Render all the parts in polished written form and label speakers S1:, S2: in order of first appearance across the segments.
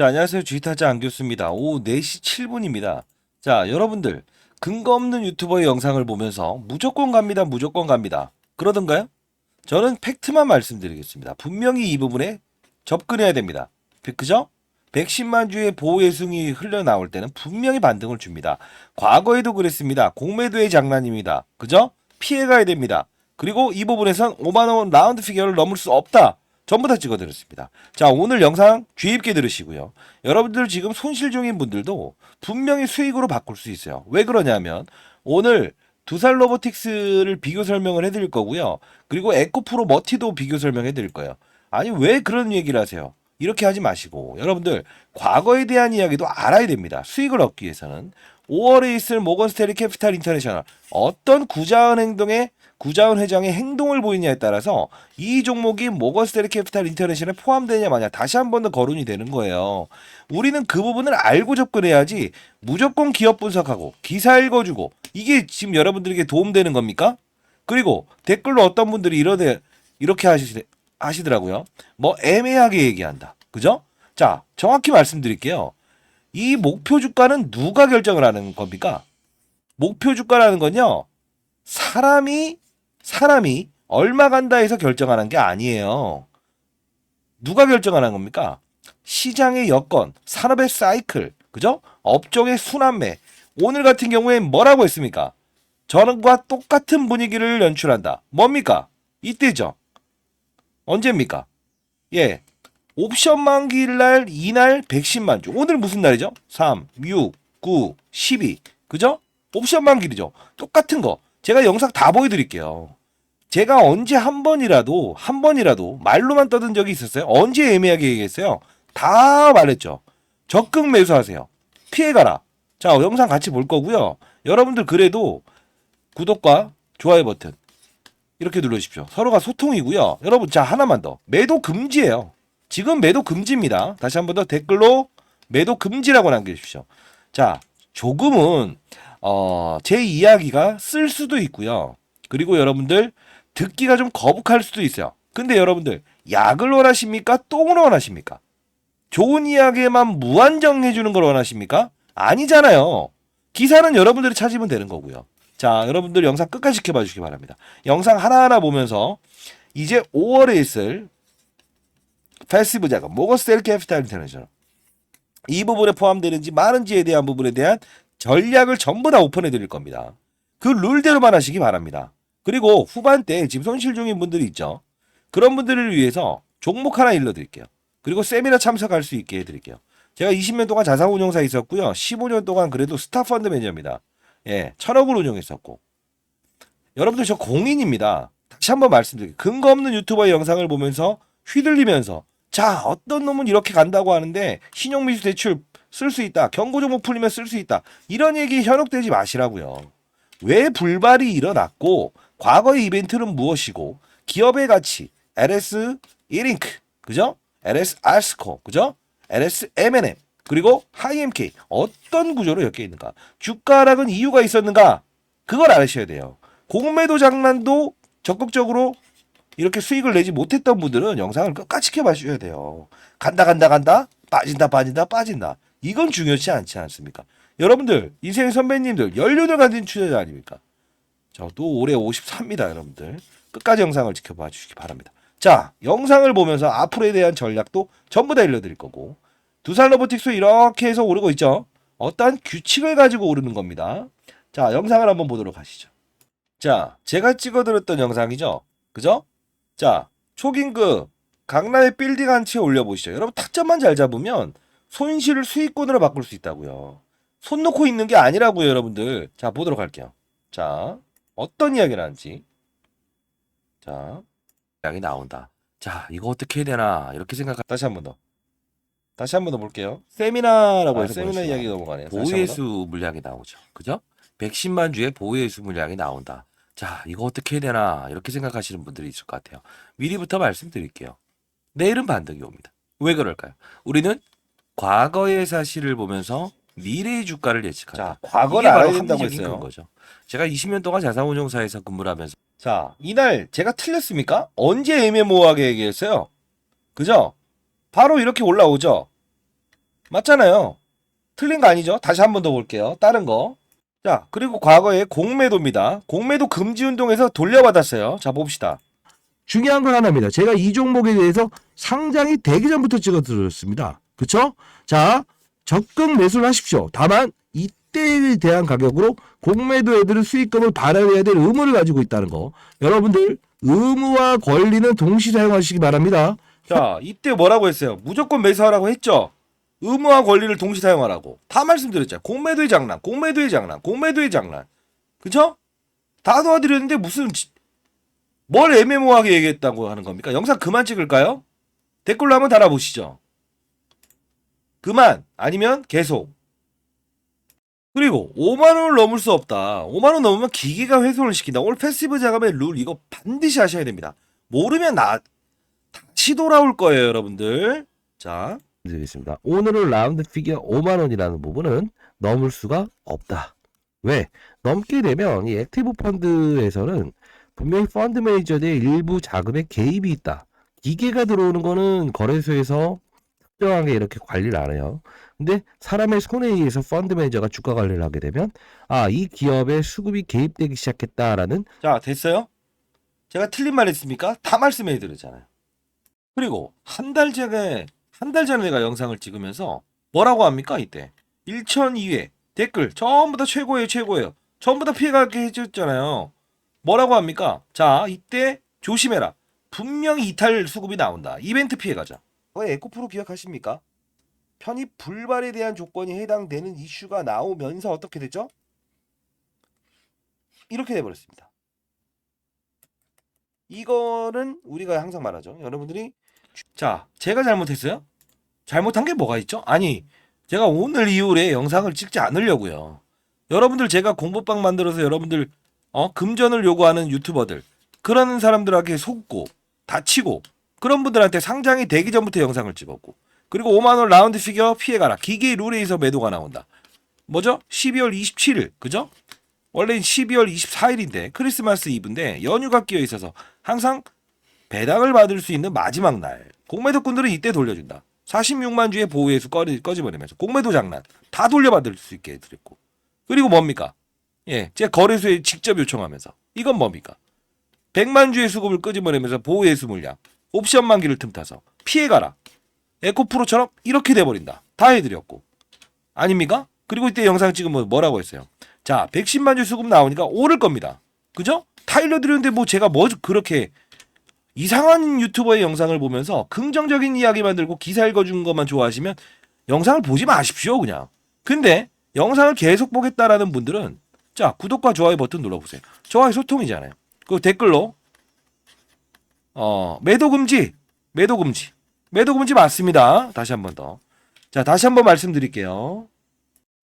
S1: 자, 안녕하세요. 주식타자 안교수입니다. 오후 4시 7분입니다. 자, 여러분들 근거 없는 유튜버의 영상을 보면서 무조건 갑니다. 무조건 갑니다. 그러던가요? 저는 팩트만 말씀드리겠습니다. 분명히 이 부분에 접근해야 됩니다. 그죠? 110만 주의 보호예술이 흘러나올 때는 분명히 반등을 줍니다. 과거에도 그랬습니다. 공매도의 장난입니다. 그죠? 피해가야 됩니다. 그리고 이 부분에선 5만 원 라운드 피겨를 넘을 수 없다. 전부 다 찍어드렸습니다. 자, 오늘 영상 주의 깊게 들으시고요. 여러분들 지금 손실 중인 분들도 분명히 수익으로 바꿀 수 있어요. 왜 그러냐면 오늘 두살 로보틱스를 비교 설명을 해드릴 거고요. 그리고 에코프로 머티도 비교 설명해 드릴 거예요. 아니 왜 그런 얘기를 하세요? 이렇게 하지 마시고 여러분들 과거에 대한 이야기도 알아야 됩니다. 수익을 얻기 위해서는 5월에 있을 모건스탠리 캐피탈 인터내셔널 어떤 구자은 회장의 행동을 보이냐에 따라서 이 종목이 모건스탠리 캐피탈 인터내셔널에 포함되냐 마냐 다시 한 번 더 거론이 되는 거예요. 우리는 그 부분을 알고 접근해야지 무조건 기업 분석하고 기사 읽어주고 이게 지금 여러분들에게 도움되는 겁니까? 그리고 댓글로 어떤 분들이 이렇게 하시더라고요. 뭐 애매하게 얘기한다. 그죠? 자, 정확히 말씀드릴게요. 이 목표 주가는 누가 결정을 하는 겁니까? 목표 주가라는 건요. 사람이 얼마 간다 해서 결정하는 게 아니에요. 누가 결정하는 겁니까? 시장의 여건, 산업의 사이클, 그죠? 업종의 순환매. 오늘 같은 경우에 뭐라고 했습니까? 전과 똑같은 분위기를 연출한다. 뭡니까? 이때죠. 언제입니까? 예. 옵션 만기일 날 이날 110만 주. 오늘 무슨 날이죠? 3, 6, 9, 12. 그죠? 옵션 만기일이죠. 똑같은 거. 제가 영상 다 보여드릴게요. 제가 언제 한 번이라도 말로만 떠든 적이 있었어요? 언제 애매하게 얘기했어요? 다 말했죠. 적극 매수하세요. 피해가라. 자, 영상 같이 볼 거고요. 여러분들 그래도 구독과 좋아요 버튼 이렇게 눌러주십시오. 서로가 소통이고요. 여러분 자 하나만 더. 매도 금지예요. 지금 매도 금지입니다. 다시 한 번 더 댓글로 매도 금지라고 남겨주십시오. 자 조금은 제 이야기가 쓸 수도 있고요. 그리고 여러분들 듣기가 좀 거북할 수도 있어요. 근데 여러분들 약을 원하십니까? 똥을 원하십니까? 좋은 이야기에만 무한정 해주는 걸 원하십니까? 아니잖아요. 기사는 여러분들이 찾으면 되는 거고요. 자, 여러분들 영상 끝까지 지켜봐 주시기 바랍니다. 영상 하나하나 보면서 이제 5월에 있을 패시브 자금, 모건스탠리 캐피탈 인터내셔널 이 부분에 포함되는지 많은지에 대한 부분에 대한 전략을 전부 다 오픈해 드릴 겁니다. 그 룰대로만 하시기 바랍니다. 그리고 후반때 지금 손실 중인 분들이 있죠. 그런 분들을 위해서 종목 하나 일러드릴게요. 그리고 세미나 참석할 수 있게 해드릴게요. 제가 20년 동안 자산운용사에 있었고요. 15년 동안 그래도 스타펀드 매니저입니다. 예, 1000억을 운용했었고. 여러분들 저 공인입니다. 다시 한번 말씀드릴게요. 근거 없는 유튜버의 영상을 보면서 휘둘리면서 자, 어떤 놈은 이렇게 간다고 하는데 신용미수 대출 쓸 수 있다. 경고 종목 풀리면 쓸 수 있다. 이런 얘기 현혹되지 마시라고요. 왜 불발이 일어났고 과거의 이벤트는 무엇이고 기업의 가치 LS 1잉크 그죠? LS 알스코 그죠? LS M&M 그리고 하이엠K 어떤 구조로 엮여 있는가? 주가 하락은 이유가 있었는가? 그걸 알으셔야 돼요. 공매도 장난도 적극적으로 이렇게 수익을 내지 못했던 분들은 영상을 끝까지 지켜봐 주셔야 돼요. 간다 빠진다. 이건 중요치 않지 않습니까? 여러분들 인생의 선배님들 연륜을 가진 투자자 아닙니까? 저도 올해 54입니다. 여러분들 끝까지 영상을 지켜봐 주시기 바랍니다. 자, 영상을 보면서 앞으로에 대한 전략도 전부 다 알려드릴 거고 두산 로보틱스 이렇게 해서 오르고 있죠. 어떠한 규칙을 가지고 오르는 겁니다. 자, 영상을 한번 보도록 하시죠. 자, 제가 찍어드렸던 영상이죠. 그죠? 자, 초긴급 강남의 빌딩 한 채 올려보시죠. 여러분 타점만 잘 잡으면 손실을 수익권으로 바꿀 수 있다고요. 손 놓고 있는 게 아니라고요, 여러분들. 자, 보도록 할게요. 자, 어떤 이야기를 하는지. 자, 이야기 나온다. 자, 이거 어떻게 해야 되나 이렇게 다시 한 번 더. 다시 한 번 더 볼게요. 세미나라고 해서 세미나 이야기 넘어가네요. 보호예수 물량이 나오죠. 그죠? 110만 주의 보호예수 물량이 나온다. 자, 이거 어떻게 해야 되나 이렇게 생각하시는 분들이 있을 것 같아요. 미리부터 말씀드릴게요. 내일은 반등이 옵니다. 왜 그럴까요? 우리는 과거의 사실을 보면서 미래의 주가를 예측한다. 자, 과거를 알아야 된다고 했어요. 거죠. 제가 20년 동안 자산운용사에서 근무를 하면서 자, 이날 제가 틀렸습니까? 언제 애매모호하게 얘기했어요? 그죠? 바로 이렇게 올라오죠. 맞잖아요. 틀린 거 아니죠? 다시 한 번 더 볼게요. 다른 거. 자, 그리고 과거에 공매도입니다. 공매도 금지 운동에서 돌려받았어요. 자, 봅시다.
S2: 중요한 건 하나입니다. 제가 이 종목에 대해서 상장이 되기 전부터 찍어드렸습니다. 그쵸? 자, 적극 매수를 하십시오. 다만 이때에 대한 가격으로 공매도 애들은 수익금을 발행해야 될 의무를 가지고 있다는 거. 여러분들 의무와 권리는 동시 사용하시기 바랍니다.
S1: 자, 이때 뭐라고 했어요? 무조건 매수하라고 했죠? 의무와 권리를 동시 사용하라고. 다 말씀드렸죠. 공매도의 장난, 공매도의 장난, 공매도의 장난. 그쵸? 다 도와드렸는데 뭘 애매모호하게 얘기했다고 하는 겁니까? 영상 그만 찍을까요? 댓글로 한번 달아보시죠. 그만 아니면 계속. 그리고 5만원을 넘을 수 없다. 5만원 넘으면 기계가 훼손을 시킨다. 오늘 패시브 자금의 룰 이거 반드시 하셔야 됩니다. 모르면 다시 돌아올 거예요, 여러분들. 자,
S2: 드리겠습니다. 오늘은 라운드 피겨 5만 원이라는 부분은 넘을 수가 없다. 왜? 넘게 되면 이 액티브 펀드에서는 분명히 펀드 매니저들의 일부 자금에 개입이 있다. 기계가 들어오는 거는 거래소에서 특정하게 이렇게 관리를 안 해요. 근데 사람의 손에 의해서 펀드 매니저가 주가 관리를 하게 되면 이 기업에 수급이 개입되기 시작했다라는.
S1: 자, 됐어요? 제가 틀린 말 했습니까? 다 말씀해 드렸잖아요. 그리고 한 달 전에 내가 영상을 찍으면서 뭐라고 합니까? 이때 1002회 댓글 전부 다 최고예요, 최고예요. 전부 다 피해가게 해줬잖아요. 뭐라고 합니까? 자, 이때 조심해라. 분명히 이탈 수급이 나온다. 이벤트 피해가자. 에코프로 기억하십니까? 편입 불발에 대한 조건이 해당되는 이슈가 나오면서 어떻게 됐죠? 이렇게 돼버렸습니다. 이거는 우리가 항상 말하죠. 여러분들이 자, 제가 잘못했어요? 잘못한 게 뭐가 있죠? 아니, 제가 오늘 이후에 영상을 찍지 않으려고요. 여러분들 제가 공부방 만들어서 여러분들 금전을 요구하는 유튜버들 그런 사람들에게 속고 다치고 그런 분들한테 상장이 되기 전부터 영상을 찍었고 그리고 5만원 라운드 피겨 피해가라. 기계 룰에 의해서 매도가 나온다. 뭐죠? 12월 27일 그죠? 원래는 12월 24일인데 크리스마스 이브인데 연휴가 끼어 있어서 항상 배당을 받을 수 있는 마지막 날 공매도꾼들은 이때 돌려준다. 46만 주의 보호회수 꺼집어내면서 공매도 장난 다 돌려받을 수 있게 해드렸고 그리고 뭡니까? 예, 제 거래소에 직접 요청하면서 이건 뭡니까? 100만 주의 수급을 끄집어내면서 보호회수 물량 옵션 만기를 틈타서 피해가라. 에코프로처럼 이렇게 돼버린다. 다 해드렸고 아닙니까? 그리고 이때 영상 찍으면 뭐라고 했어요? 자, 110만 주 수급 나오니까 오를 겁니다. 그죠? 다 일러드렸는데 뭐 제가 뭐 그렇게 이상한 유튜버의 영상을 보면서 긍정적인 이야기 만들고 기사 읽어주는 것만 좋아하시면 영상을 보지 마십시오 그냥. 근데 영상을 계속 보겠다라는 분들은 자, 구독과 좋아요 버튼 눌러보세요. 저와의 소통이잖아요. 그리고 댓글로 매도 금지 맞습니다. 다시 한 번 더. 자, 다시 한번 말씀드릴게요.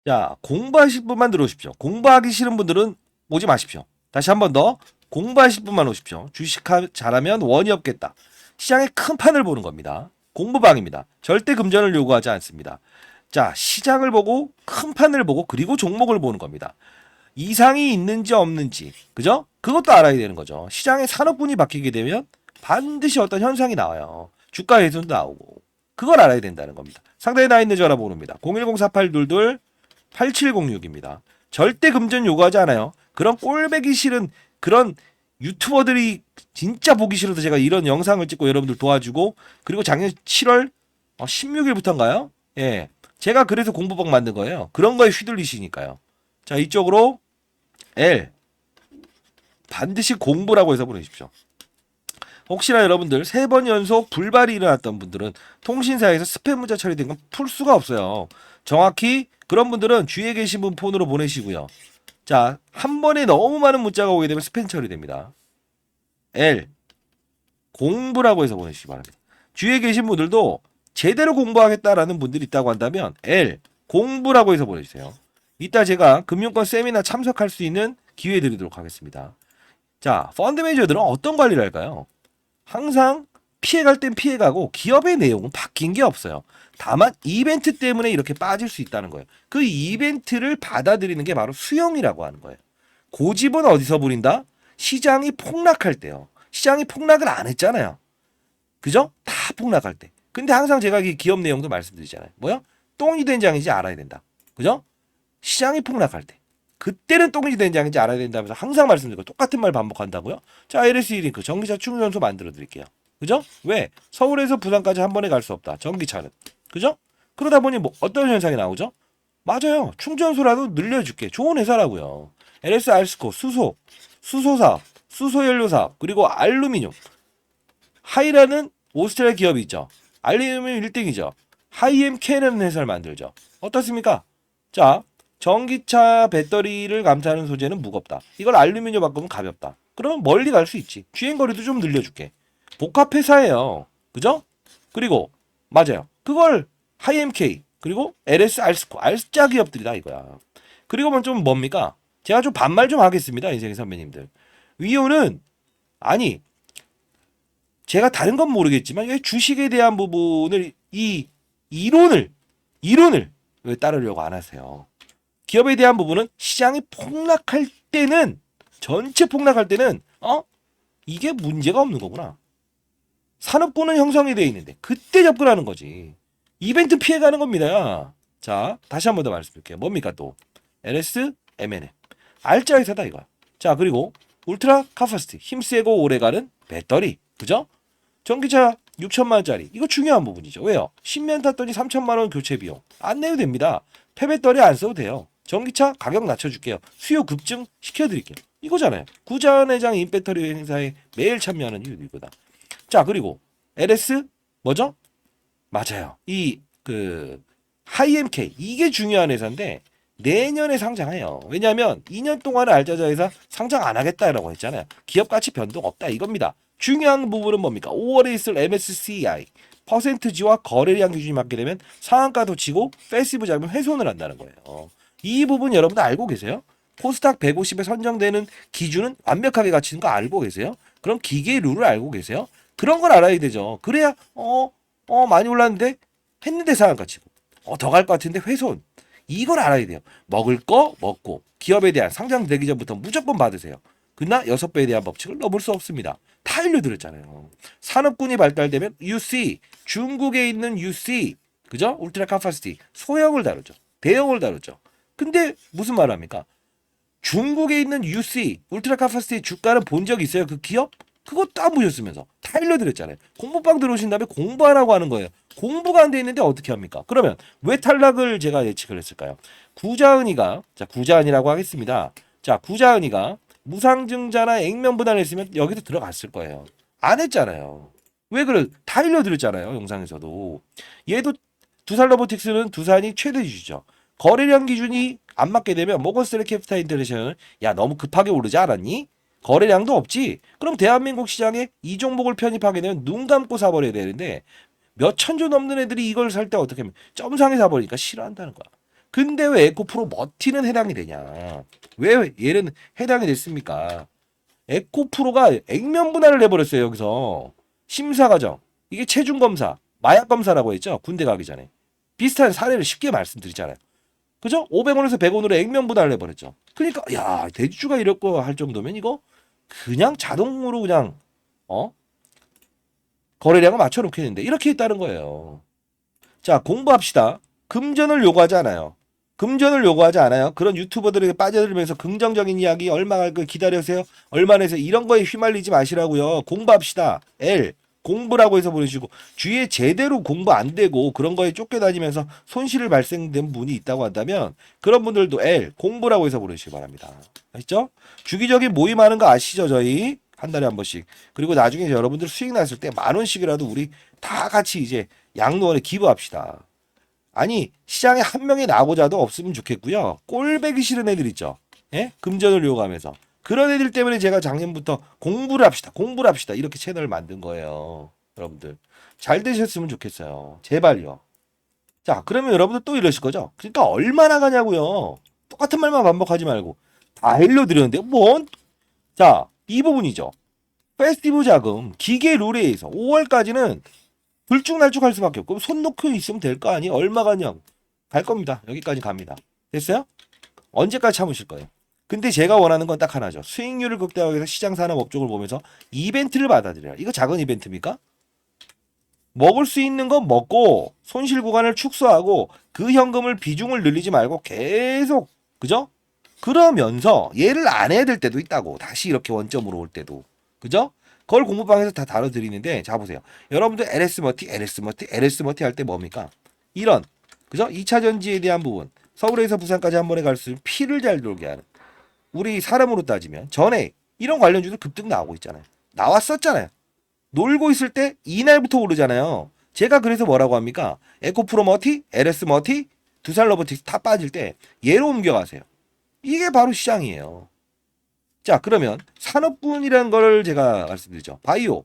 S1: 자, 공부하실 분만 들어오십시오. 공부하기 싫은 분들은 오지 마십시오. 다시 한 번 더. 공부하실 분만 오십시오. 주식 잘하면 원이 없겠다. 시장의 큰 판을 보는 겁니다. 공부방입니다. 절대 금전을 요구하지 않습니다. 자, 시장을 보고 큰 판을 보고 그리고 종목을 보는 겁니다. 이상이 있는지 없는지 그죠? 그것도 알아야 되는 거죠. 시장의 산업군이 바뀌게 되면 반드시 어떤 현상이 나와요. 주가 훼손도 나오고 그걸 알아야 된다는 겁니다. 상단에 나와 있는 전화번호입니다. 010-4822-8706입니다. 절대 금전 요구하지 않아요. 그런 꼴배기 싫은 그런 유튜버들이 진짜 보기 싫어서 제가 이런 영상을 찍고 여러분들 도와주고 그리고 작년 7월 16일부터인가요? 예, 제가 그래서 공부방 만든 거예요. 그런 거에 휘둘리시니까요. 자, 이쪽으로 L 반드시 공부라고 해서 보내십시오. 혹시나 여러분들 3번 연속 불발이 일어났던 분들은 통신사에서 스팸 문자 처리된 건 풀 수가 없어요. 정확히 그런 분들은 주위에 계신 분 폰으로 보내시고요. 자, 한 번에 너무 많은 문자가 오게 되면 스팸 처리됩니다. L 공부라고 해서 보내시기 바랍니다. 주위에 계신 분들도 제대로 공부하겠다라는 분들이 있다고 한다면 L 공부라고 해서 보내주세요. 이따 제가 금융권 세미나 참석할 수 있는 기회 드리도록 하겠습니다. 자, 펀드 매니저들은 어떤 관리를 할까요? 항상 피해갈 땐 피해가고 기업의 내용은 바뀐 게 없어요. 다만 이벤트 때문에 이렇게 빠질 수 있다는 거예요. 그 이벤트를 받아들이는 게 바로 수용이라고 하는 거예요. 고집은 어디서 부린다? 시장이 폭락할 때요. 시장이 폭락을 안 했잖아요. 그죠? 다 폭락할 때. 근데 항상 제가 이 기업 내용도 말씀드리잖아요. 뭐야? 똥이 된장인지 알아야 된다. 그죠? 시장이 폭락할 때. 그때는 똥이 된장인지 알아야 된다면서 항상 말씀드리고 똑같은 말 반복한다고요? 자, LSE 링크 전기차 충전소 만들어 드릴게요. 그죠? 왜? 서울에서 부산까지 한 번에 갈 수 없다. 전기차는. 그죠? 그러다 보니 뭐 어떤 현상이 나오죠? 맞아요. 충전소라도 늘려줄게. 좋은 회사라고요. LS 알스코, 수소사업, 수소연료사업, 그리고 알루미늄. 하이라는 오스트리아 기업이 있죠. 알루미늄 1등이죠. 하이엠케라는 회사를 만들죠. 어떻습니까? 자, 전기차 배터리를 감싸는 소재는 무겁다. 이걸 알루미늄 바꾸면 가볍다. 그러면 멀리 갈 수 있지. 주행거리도 좀 늘려줄게. 복합회사예요. 그죠? 그리고 맞아요. 그걸 하이엠K 그리고 LS 알스코 알짜 기업들이다 이거야. 그리고 좀 뭡니까? 제가 좀 반말 좀 하겠습니다. 인생의 선배님들. 위오는 아니 제가 다른 건 모르겠지만 왜 주식에 대한 부분을 이 이론을 왜 따르려고 안 하세요? 기업에 대한 부분은 시장이 폭락할 때는 전체 폭락할 때는 이게 문제가 없는 거구나. 산업군은 형성이 돼 있는데 그때 접근하는 거지. 이벤트 피해가는 겁니다. 자, 다시 한 번 더 말씀드릴게요. 뭡니까 또? LS, M&M. 알짜 회사다 이거야. 자, 그리고 울트라 카파시티. 힘세고 오래가는 배터리. 그죠? 전기차 6천만 원짜리. 이거 중요한 부분이죠. 왜요? 10년 탔더니 3천만 원 교체 비용. 안 내도 됩니다. 폐배터리 안 써도 돼요. 전기차 가격 낮춰줄게요. 수요 급증 시켜드릴게요. 이거잖아요. 구자원 회장 인배터리 행사에 매일 참여하는 이유도 이거다. 자, 그리고 LS 뭐죠? 맞아요. 하이엠K 이게 중요한 회사인데 내년에 상장해요. 왜냐하면 2년 동안은 알짜자 회사 상장 안 하겠다라고 했잖아요. 기업 가치 변동 없다 이겁니다. 중요한 부분은 뭡니까? 5월에 있을 MSCI 퍼센트지와 거래량 기준이 맞게 되면 상한가도 치고 패시브 자금 훼손을 한다는 거예요. 이 부분 여러분들 알고 계세요? 코스닥 150에 선정되는 기준은 완벽하게 갖추는 거 알고 계세요? 그럼 기계의 룰을 알고 계세요? 그런 걸 알아야 되죠. 그래야 많이 올랐는데 했는데 상한가 치고 더 갈 것 같은데 훼손. 이걸 알아야 돼요. 먹을 거 먹고 기업에 대한 상장되기 전부터 무조건 받으세요. 그러나 6배에 대한 법칙을 넘을 수 없습니다. 다 알려드렸잖아요. 산업군이 발달되면 UC, 중국에 있는 UC, 그죠? 울트라 카파시티, 소형을 다루죠. 대형을 다루죠. 근데 무슨 말 합니까? 중국에 있는 UC, 울트라 카파시티 주가를 본 적 있어요? 그 기업? 그것도 안 보셨으면서 다 알려드렸잖아요. 공부방 들어오신 다음에 공부하라고 하는 거예요. 공부가 안 돼 있는데 어떻게 합니까? 그러면 왜 탈락을 제가 예측을 했을까요? 구자은이가 구자은이라고 하겠습니다. 자, 구자은이가 무상증자나 액면 분할을 했으면 여기도 들어갔을 거예요. 안 했잖아요. 왜 그래? 다 알려드렸잖아요. 영상에서도. 얘도 두산 로보틱스는 두산이 최대 주주죠. 거래량 기준이 안 맞게 되면 모건스탠리 캐피탈 인터내셔널은 야 너무 급하게 오르지 않았니? 거래량도 없지. 그럼 대한민국 시장에 이 종목을 편입하게 되면 눈 감고 사버려야 되는데 몇 천조 넘는 애들이 이걸 살 때 어떻게 하면 점상에 사버리니까 싫어한다는 거야. 근데 왜 에코프로 머티는 해당이 되냐? 왜 얘는 해당이 됐습니까? 에코프로가 액면 분할을 해버렸어요. 여기서 심사 과정 이게 체중 검사, 마약 검사라고 했죠. 군대 가기 전에 비슷한 사례를 쉽게 말씀드리잖아요. 그죠? 500원에서 100원으로 액면 분할을 해버렸죠. 그러니까 야 대주주가 이럴 거 할 정도면 이거 그냥 자동으로 그냥 거래량을 맞춰놓겠는데 이렇게 했다는 거예요. 자, 공부합시다. 금전을 요구하지 않아요. 금전을 요구하지 않아요. 그런 유튜버들에게 빠져들면서 긍정적인 이야기 얼마 갈 거 기다려세요. 얼마 내세요. 이런 거에 휘말리지 마시라고요. 공부합시다. L 공부라고 해서 보내주시고 주위에 제대로 공부 안 되고 그런 거에 쫓겨다니면서 손실을 발생된 분이 있다고 한다면 그런 분들도 L 공부라고 해서 보내주시기 바랍니다. 아시죠? 주기적인 모임하는 거 아시죠? 저희 한 달에 한 번씩. 그리고 나중에 여러분들 수익 났을 때 10,000원씩이라도 우리 다 같이 이제 양로원에 기부합시다. 아니 시장에 한 명이 나고자도 없으면 좋겠고요. 꼴배기 싫은 애들 있죠. 예? 금전을 요구하면서 그런 애들 때문에 제가 작년부터 공부를 합시다 이렇게 채널을 만든 거예요. 여러분들 잘 되셨으면 좋겠어요. 제발요. 자, 그러면 여러분들 또 이러실 거죠. 그러니까 얼마나 가냐고요. 똑같은 말만 반복하지 말고 다 알려드렸는데 자, 이 부분이죠. 페스티브 자금 기계 룰에 의해서 5월까지는 들쭉날쭉할 수밖에 없고 손 놓고 있으면 될 거 아니? 얼마 가냐? 갈 겁니다. 여기까지 갑니다. 됐어요? 언제까지 참으실 거예요? 근데 제가 원하는 건 딱 하나죠. 수익률을 극대화하기 위해서 시장 산업 업종을 보면서 이벤트를 받아들여라. 이거 작은 이벤트입니까? 먹을 수 있는 건 먹고 손실 구간을 축소하고 그 현금을 비중을 늘리지 말고 계속 그죠? 그러면서 얘를 안 해야 될 때도 있다고. 다시 이렇게 원점으로 올 때도. 그죠? 그걸 공부방에서 다 다뤄드리는데 자 보세요. 여러분들 LS 머티, LS 머티, LS 머티 할 때 뭡니까? 이런 그죠? 2차 전지에 대한 부분. 서울에서 부산까지 한 번에 갈 수 있는 피를 잘 돌게 하는 우리 사람으로 따지면 전에 이런 관련주들 급등 나오고 있잖아요. 나왔었잖아요. 놀고 있을 때 이날부터 오르잖아요. 제가 그래서 뭐라고 합니까? 에코프로 머티, LS 머티, 두산 로보틱스 다 빠질 때 얘로 옮겨가세요. 이게 바로 시장이에요. 자, 그러면 산업군이라는 걸 제가 말씀드리죠. 바이오,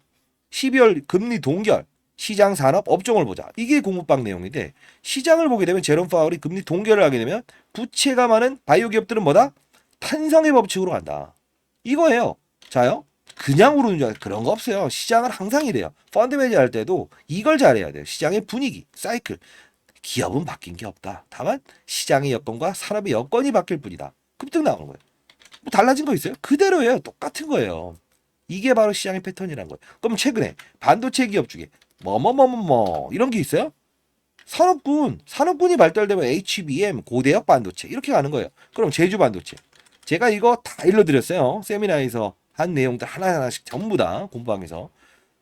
S1: 12월 금리 동결, 시장 산업 업종을 보자. 이게 공부방 내용인데 시장을 보게 되면 제롬 파월이 금리 동결을 하게 되면 부채가 많은 바이오 기업들은 뭐다? 탄성의 법칙으로 간다. 이거예요. 자요. 그냥 오르는 줄 그런 거 없어요. 시장은 항상 이래요. 펀드 매니저 할 때도 이걸 잘해야 돼요. 시장의 분위기, 사이클. 기업은 바뀐 게 없다. 다만 시장의 여건과 산업의 여건이 바뀔 뿐이다. 급등 나오는 거예요. 뭐 달라진 거 있어요? 그대로예요. 똑같은 거예요. 이게 바로 시장의 패턴이란 거예요. 그럼 최근에 반도체 기업 중에 뭐뭐뭐뭐뭐 이런 게 있어요? 산업군이 발달되면 HBM, 고대역 반도체 이렇게 가는 거예요. 그럼 제주 반도체. 제가 이거 다 일러드렸어요. 세미나에서 한 내용들 하나하나씩 전부 다 공부하면서.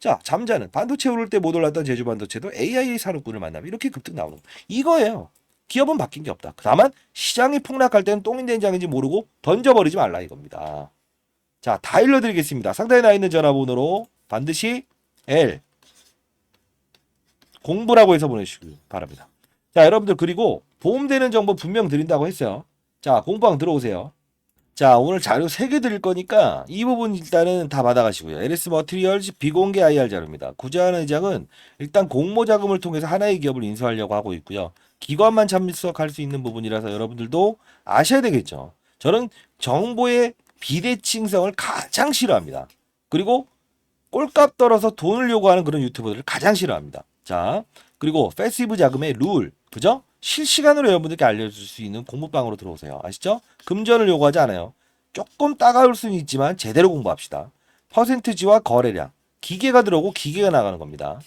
S1: 자, 잠자는 반도체 오를 때 못 올랐던 제주 반도체도 AI 산업군을 만나면 이렇게 급등 나오는 거. 이거예요. 기업은 바뀐 게 없다. 다만 시장이 폭락할 때는 똥인 된장인지 모르고 던져버리지 말라 이겁니다. 자, 다 일러드리겠습니다. 상단에 나 있는 전화번호로 반드시 L 공부라고 해서 보내주시기 바랍니다. 자, 여러분들 그리고 도움되는 정보 분명 드린다고 했어요. 자, 공부방 들어오세요. 자, 오늘 자료 3개 드릴 거니까 이 부분 일단은 다 받아가시고요. LS 머티리얼즈 비공개 IR 자료입니다. 구자한 회장은 일단 공모 자금을 통해서 하나의 기업을 인수하려고 하고 있고요. 기관만 참석할 수 있는 부분이라서 여러분들도 아셔야 되겠죠. 저는 정보의 비대칭성을 가장 싫어합니다. 그리고 꼴값 떨어서 돈을 요구하는 그런 유튜버들을 가장 싫어합니다. 자, 그리고 패시브 자금의 룰, 그죠? 실시간으로 여러분들께 알려줄 수 있는 공부방으로 들어오세요. 아시죠? 금전을 요구하지 않아요. 조금 따가울 수는 있지만 제대로 공부합시다. 퍼센트지와 거래량, 기계가 들어오고 기계가 나가는 겁니다.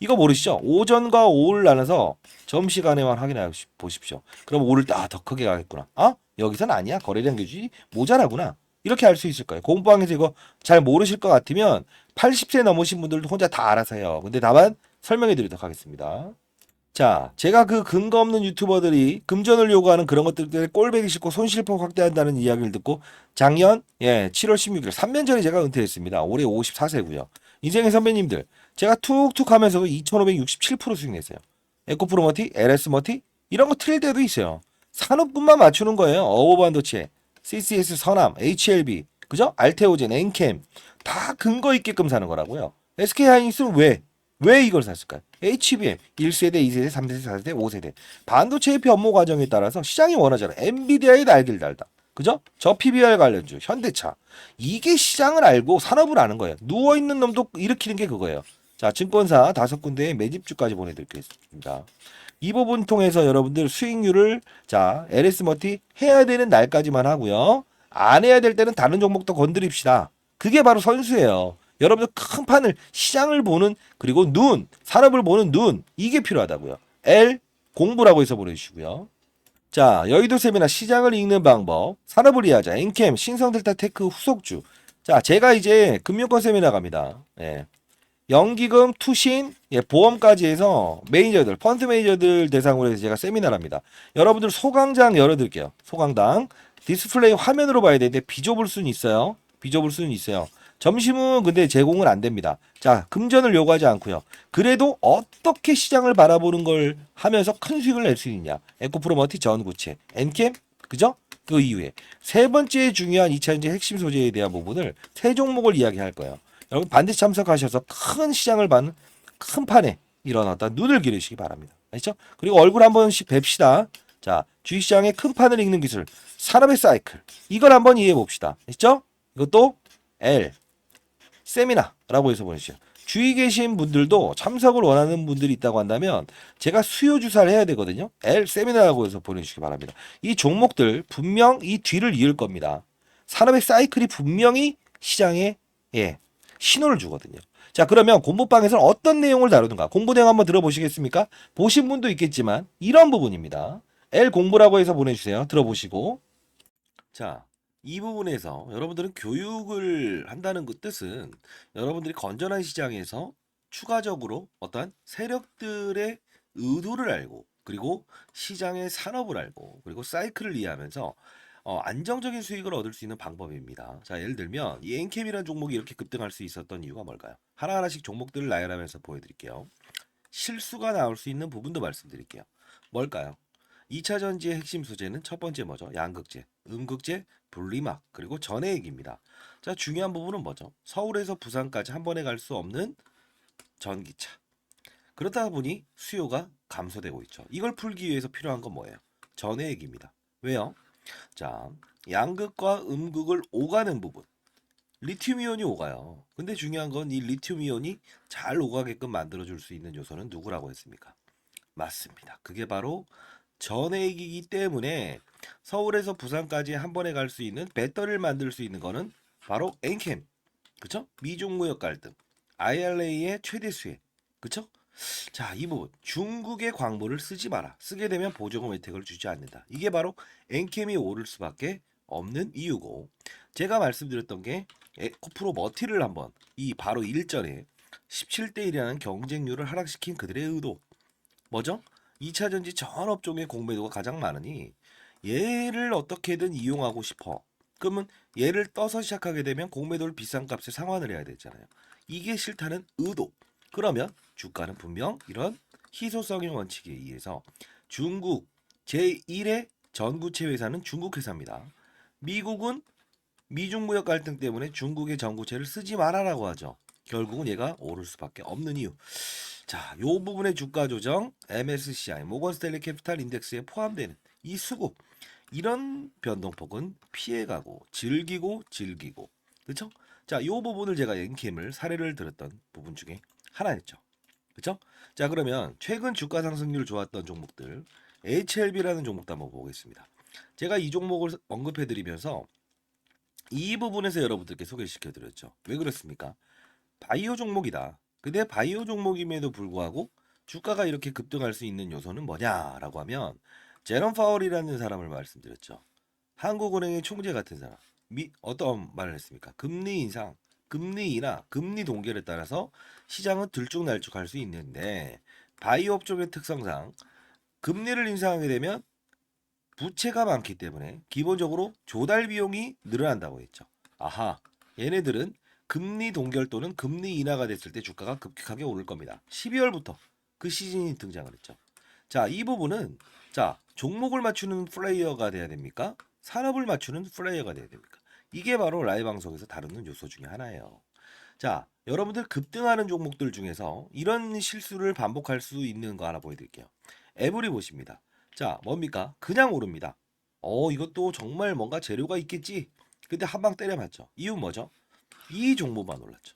S1: 이거 모르시죠? 오전과 오후를 나눠서 점심시간에만 확인해 보십시오. 그럼 오를 때 더 크게 가겠구나. 아, 여기선 아니야. 거래량 기준이 모자라구나. 이렇게 알 수 있을 거예요. 공부방에서 이거 잘 모르실 것 같으면 80세 넘으신 분들도 혼자 다 알아서 해요. 근데 다만 설명해 드리도록 하겠습니다. 자, 제가 그 근거 없는 유튜버들이 금전을 요구하는 그런 것들 때문에 꼴배기 싫고 손실폭 확대한다는 이야기를 듣고 작년 7월 16일 3년 전에 제가 은퇴했습니다. 올해 54세고요. 인생의 선배님들 제가 툭툭 하면서도 2567% 수익 냈어요. 에코프로머티, LS머티 이런 거 틀릴 때도 있어요. 산업군만 맞추는 거예요. 어워반도체, CCS 선암, HLB, 그죠? 알테오젠, 엔캠 다 근거 있게끔 사는 거라고요. SK하이닉스는 왜 이걸 샀을까요? HBM 1세대, 2세대, 3세대, 4세대, 5세대 반도체의 변모 과정에 따라서 시장이 원하잖아요. 엔비디아의 날개를 달다. 그죠? 저 PBR 관련주, 현대차 이게 시장을 알고 산업을 아는 거예요. 누워있는 놈도 일으키는 게 그거예요. 자, 증권사 5군데의 매집주까지 보내드리겠습니다. 이 부분 통해서 여러분들 수익률을 자 LS머티 해야 되는 날까지만 하고요. 안 해야 될 때는 다른 종목도 건드립시다. 그게 바로 선수예요. 여러분들 큰 판을 시장을 보는 그리고 산업을 보는 눈 이게 필요하다고요. L 공부라고 해서 보내주시고요. 자, 여의도 세미나 시장을 읽는 방법 산업을 이해하자 엔캠 신성델타테크 후속주. 자, 제가 이제 금융권 세미나 갑니다. 연기금, 투신, 보험까지 해서 매니저들, 펀드 매니저들 대상으로 해서 제가 세미나를 합니다. 여러분들 소강장 열어드릴게요. 소강당. 디스플레이 화면으로 봐야 되는데 비좁을 수는 있어요. 점심은 근데 제공은 안 됩니다. 자, 금전을 요구하지 않고요. 그래도 어떻게 시장을 바라보는 걸 하면서 큰 수익을 낼 수 있냐. 에코프로머티 전구체, 엔캠, 그죠? 그 이후에 세 번째 중요한 2차전지 핵심 소재에 대한 부분을 세 종목을 이야기할 거예요. 여러분 반드시 참석하셔서 큰 시장을 받는 큰 판에 일어났다 눈을 기르시기 바랍니다. 아시죠? 그리고 얼굴 한 번씩 뵙시다. 자, 주식시장의 큰 판을 읽는 기술, 산업의 사이클 이걸 한번 이해해 봅시다. 아시죠? 이것도 L 세미나라고 해서 보내주세요. 주위 계신 분들도 참석을 원하는 분들이 있다고 한다면 제가 수요 주사를 해야 되거든요. L 세미나라고 해서 보내주시기 바랍니다. 이 종목들 분명 이 뒤를 이을 겁니다. 산업의 사이클이 분명히 시장에 신호를 주거든요. 자, 그러면 공부방에서는 어떤 내용을 다루는가? 공부 내용 한번 들어보시겠습니까? 보신 분도 있겠지만 이런 부분입니다. L 공부라고 해서 보내주세요. 들어보시고. 자, 이 부분에서 여러분들은 교육을 한다는 그 뜻은 여러분들이 건전한 시장에서 추가적으로 어떠한 세력들의 의도를 알고 그리고 시장의 산업을 알고 그리고 사이클을 이해하면서 안정적인 수익을 얻을 수 있는 방법입니다. 자, 예를 들면 이 엔캠이라는 종목이 이렇게 급등할 수 있었던 이유가 뭘까요? 하나하나씩 종목들을 나열하면서 보여드릴게요. 실수가 나올 수 있는 부분도 말씀드릴게요. 뭘까요? 2차 전지의 핵심 소재는 첫 번째 뭐죠? 양극재, 음극재, 분리막, 그리고 전해액입니다. 자, 중요한 부분은 뭐죠? 서울에서 부산까지 한 번에 갈 수 없는 전기차. 그러다 보니 수요가 감소되고 있죠. 이걸 풀기 위해서 필요한 건 뭐예요? 전해액입니다. 왜요? 자, 양극과 음극을 오가는 부분. 리튬 이온이 오가요. 근데 중요한 건 이 리튬 이온이 잘 오가게끔 만들어줄 수 있는 요소는 누구라고 했습니까? 맞습니다. 그게 바로 전해액이기 때문에 서울에서 부산까지 한 번에 갈 수 있는 배터리를 만들 수 있는 거는 바로 엔캠. 그쵸? 미중무역 갈등. IRA의 최대 수혜. 그쵸? 자, 이 부분. 중국의 광물을 쓰지 마라. 쓰게 되면 보조금 혜택을 주지 않는다. 이게 바로 엔캠이 오를 수밖에 없는 이유고, 제가 말씀드렸던 게 에코프로 머티를 한번 이 바로 일전에 17대 1이라는 경쟁률을 하락시킨 그들의 의도. 뭐죠? 2차 전지 전 업종의 공매도가 가장 많으니 얘를 어떻게든 이용하고 싶어. 그러면 얘를 떠서 시작하게 되면 공매도를 비싼 값에 상환을 해야 되잖아요. 이게 싫다는 의도. 그러면 주가는 분명 이런 희소성의 원칙에 의해서 중국 제1의 전구체 회사는 중국 회사입니다. 미국은 미중 무역 갈등 때문에 중국의 전구체를 쓰지 말아라고 하죠. 결국은 얘가 오를 수밖에 없는 이유. 자, 요 부분의 주가 조정 MSCI 모건스탠리 캐피탈 인덱스에 포함되는 이 수급, 이런 변동폭은 피해가고 즐기고 그렇죠? 자, 요 부분을 제가 엔캠을 사례를 들었던 부분 중에 하나였죠. 그렇죠? 자, 그러면 최근 주가 상승률 좋았던 종목들 HLB라는 종목도 한번 보겠습니다. 제가 이 종목을 언급해 드리면서 이 부분에서 여러분들께 소개시켜 드렸죠. 왜 그렇습니까? 바이오 종목이다. 근데 바이오 종목임에도 불구하고 주가가 이렇게 급등할 수 있는 요소는 뭐냐라고 하면 제롬 파월이라는 사람을 말씀드렸죠. 한국은행의 총재 같은 사람. 어떤 말을 했습니까? 금리 인상, 금리 인하, 금리 동결에 따라서 시장은 들쭉날쭉할 수 있는데 바이오 업종의 특성상 금리를 인상하게 되면 부채가 많기 때문에 기본적으로 조달 비용이 늘어난다고 했죠. 아하, 얘네들은 금리 동결 또는 금리 인하가 됐을 때 주가가 급격하게 오를 겁니다. 12월부터 그 시즌이 등장을 했죠. 자, 이 부분은 자, 종목을 맞추는 플레이어가 돼야 됩니까? 산업을 맞추는 플레이어가 돼야 됩니까? 이게 바로 라이브 방송에서 다루는 요소 중에 하나예요. 자, 여러분들 급등하는 종목들 중에서 이런 실수를 반복할 수 있는 거 하나 보여드릴게요. 에브리 보십니다. 자, 뭡니까? 그냥 오릅니다. 이것도 정말 뭔가 재료가 있겠지. 근데 한 방 때려맞죠. 이유 뭐죠? 이 종목만 올랐죠.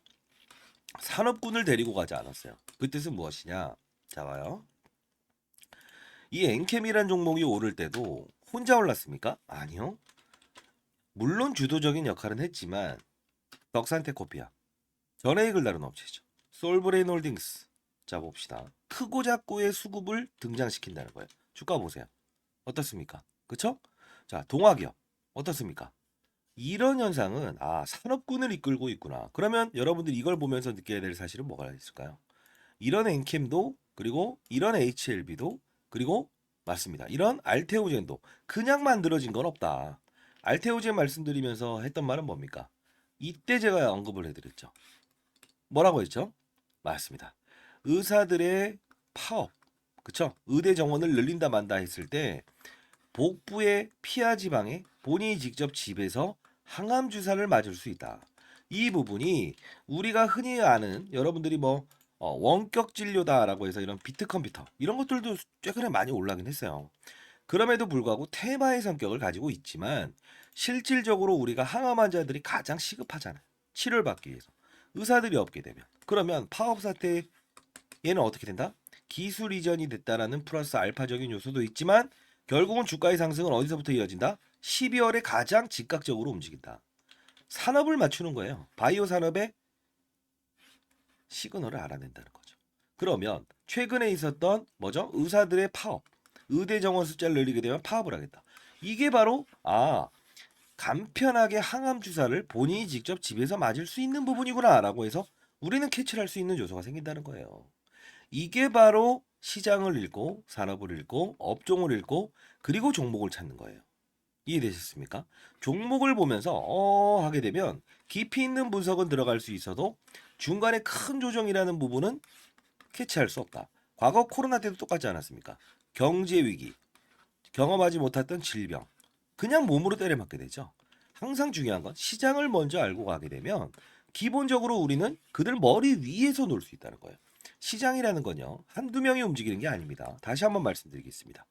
S1: 산업군을 데리고 가지 않았어요. 그 뜻은 무엇이냐? 자, 봐요. 이 엔캠이란 종목이 오를 때도 혼자 올랐습니까? 아니요. 물론 주도적인 역할은 했지만 덕산테코피아, 전해익을 다룬 업체죠. 솔브레인 홀딩스. 자, 봅시다. 크고 작고의 수급을 등장시킨다는 거예요. 주가 보세요. 어떻습니까? 그쵸? 자, 동화기업 어떻습니까? 이런 현상은 산업군을 이끌고 있구나. 그러면 여러분들 이걸 보면서 느껴야 될 사실은 뭐가 있을까요? 이런 엔캠도 그리고 이런 HLB도 그리고 맞습니다. 이런 알테오젠도 그냥 만들어진 건 없다. 알테오젠 말씀드리면서 했던 말은 뭡니까? 이때 제가 언급을 해드렸죠. 뭐라고 했죠? 맞습니다. 의사들의 파업, 그쵸? 의대 정원을 늘린다 만다 했을 때 복부의 피하 지방에 본인이 직접 집에서 항암 주사를 맞을 수 있다. 이 부분이 우리가 흔히 아는 여러분들이 원격 진료다라고 해서 이런 비트 컴퓨터 이런 것들도 최근에 많이 올라긴 했어요. 그럼에도 불구하고 테마의 성격을 가지고 있지만 실질적으로 우리가 항암 환자들이 가장 시급하잖아요. 치료를 받기 위해서. 의사들이 없게 되면. 그러면 파업 사태 얘는 어떻게 된다? 기술 이전이 됐다라는 플러스 알파적인 요소도 있지만 결국은 주가의 상승은 어디서부터 이어진다? 12월에 가장 즉각적으로 움직인다. 산업을 맞추는 거예요. 바이오 산업에 시그널을 알아낸다는 거죠. 그러면 최근에 있었던 뭐죠? 의사들의 파업, 의대 정원 숫자를 늘리게 되면 파업을 하겠다. 이게 바로 간편하게 항암 주사를 본인이 직접 집에서 맞을 수 있는 부분이구나라고 해서 우리는 캐치를 할 수 있는 요소가 생긴다는 거예요. 이게 바로 시장을 읽고 산업을 읽고 업종을 읽고 그리고 종목을 찾는 거예요. 이해되셨습니까? 종목을 보면서 하게 되면 깊이 있는 분석은 들어갈 수 있어도 중간에 큰 조정이라는 부분은 캐치할 수 없다. 과거 코로나 때도 똑같지 않았습니까? 경제 위기, 경험하지 못했던 질병, 그냥 몸으로 때려맞게 되죠. 항상 중요한 건 시장을 먼저 알고 가게 되면 기본적으로 우리는 그들 머리 위에서 놀 수 있다는 거예요. 시장이라는 건요, 한두 명이 움직이는 게 아닙니다. 다시 한번 말씀드리겠습니다.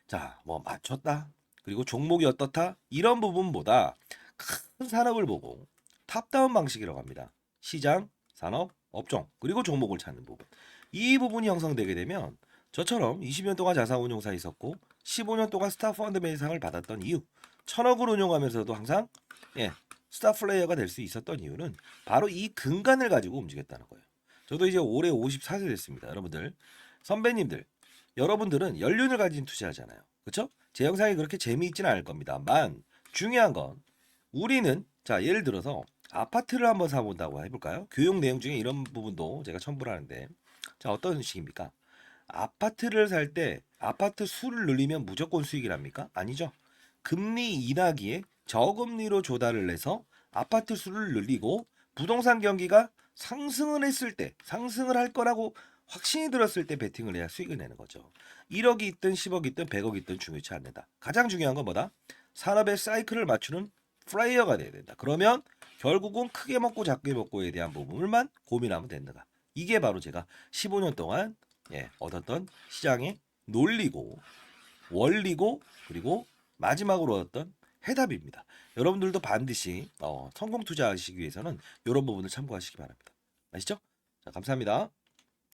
S1: 자, 뭐 맞췄다. 그리고 종목이 어떻다. 이런 부분보다 큰 산업을 보고 탑다운 방식이라고 합니다. 시장, 산업, 업종, 그리고 종목을 찾는 부분. 이 부분이 형성되게 되면 저처럼 20년 동안 자산운용사에 있었고 15년 동안 스타 펀드 매상을 받았던 이유, 1000억을 운용하면서도 항상 스타 플레이어가 될 수 있었던 이유는 바로 이 근간을 가지고 움직였다는 거예요. 저도 이제 올해 54세 됐습니다. 여러분들, 선배님들, 여러분들은 연륜을 가진 투자하잖아요. 그렇죠? 제 영상이 그렇게 재미있지는 않을 겁니다만 중요한 건 우리는 자 예를 들어서 아파트를 한번 사본다고 해볼까요? 교육 내용 중에 이런 부분도 제가 첨부를 하는데 자 어떤 식입니까? 아파트를 살 때 아파트 수를 늘리면 무조건 수익이랍니까? 아니죠. 금리 인하기에 저금리로 조달을 해서 아파트 수를 늘리고 부동산 경기가 상승을 했을 때 상승을 할 거라고 확신이 들었을 때 베팅을 해야 수익을 내는 거죠. 1억이 있든 10억이 있든 100억이 있든 중요치 않는다. 가장 중요한 건 뭐다? 산업의 사이클을 맞추는 플레이어가 돼야 된다. 그러면 결국은 크게 먹고 작게 먹고에 대한 부분을만 고민하면 된다. 이게 바로 제가 15년 동안 얻었던 시장의 논리고 원리고 그리고 마지막으로 얻었던 해답입니다. 여러분들도 반드시 성공 투자하시기 위해서는 이런 부분을 참고하시기 바랍니다. 아시죠? 자, 감사합니다.